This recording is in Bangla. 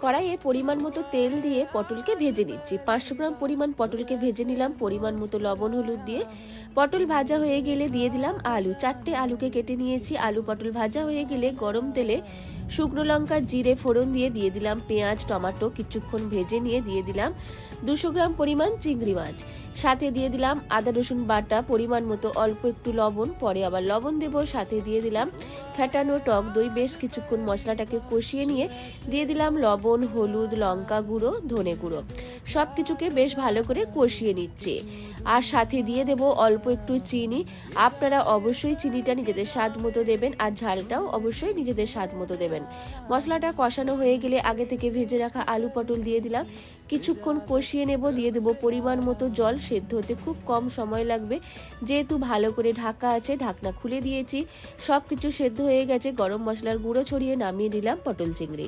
কড়াইয়ে পরিমাণ মতো তেল দিয়ে পটলকে ভেজে নিচ্ছি। 500 গ্রাম পরিমাণ পটলকে ভেজে নিলাম। পরিমাণ মতো লবণ হলুদ দিয়ে পটল ভাজা হয়ে গেলে দিয়ে দিলাম আলু। 4টে আলুকে কেটে নিয়েছি। আলু পটল ভাজা হয়ে গেলে গরম তেলে শুকনো লঙ্কা জিরে ফোড়ন দিয়ে দিলাম পেঁয়াজ টমেটো কিছুক্ষণ ভেজে নিয়ে দিয়ে দিলাম 200 গ্রাম পরিমাণ চিংড়ি মাছ। সাথে দিয়ে দিলাম আদা রসুন বাটা, পরিমাণ মতো অল্প একটু লবণ, পরে আবার লবণ দেব। সাথে দিয়ে দিলাম ফেটানো টক দই। বেশ কিছুক্ষণ মশলাটাকে কষিয়ে নিয়ে দিয়ে দিলাম লবণ হলুদ লঙ্কা গুঁড়ো ধনে গুঁড়ো। সব কিছুকে বেশ ভালো করে কষিয়ে নিচ্ছে। আর সাথে দিয়ে দেব অল্প একটু চিনি। আপনারা অবশ্যই চিনিটা নিজেদের স্বাদ মতো দেবেন আর ঝালটাও অবশ্যই নিজেদের স্বাদ মতো দেবেন। মশলাটা কষানো হয়ে গেলে আগে থেকে ভেজে রাখা আলু পটল দিয়ে দিলাম। কিছুক্ষণ কষিয়ে নেব। দিয়ে দেব পরিমাণ মতো জল। সেদ্ধ হতে খুব কম সময় লাগবে, যেহেতু ভালো করে ঢাকা আছে। ঢাকনা খুলে দিয়েছি, সব কিছু সেদ্ধ হয়ে গেছে। গরম মশলার গুঁড়ো ছড়িয়ে নামিয়ে নিলাম পটল চিংড়ি।